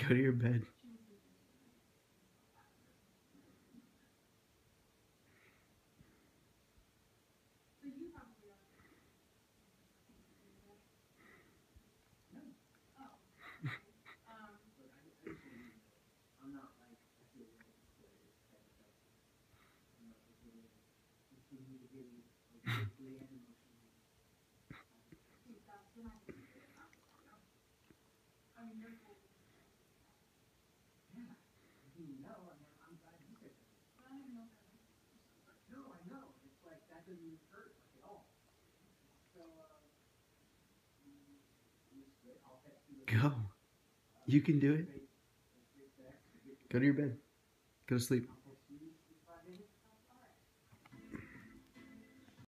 Go to your bed. Go. You can do it. Go to your bed. Go to sleep.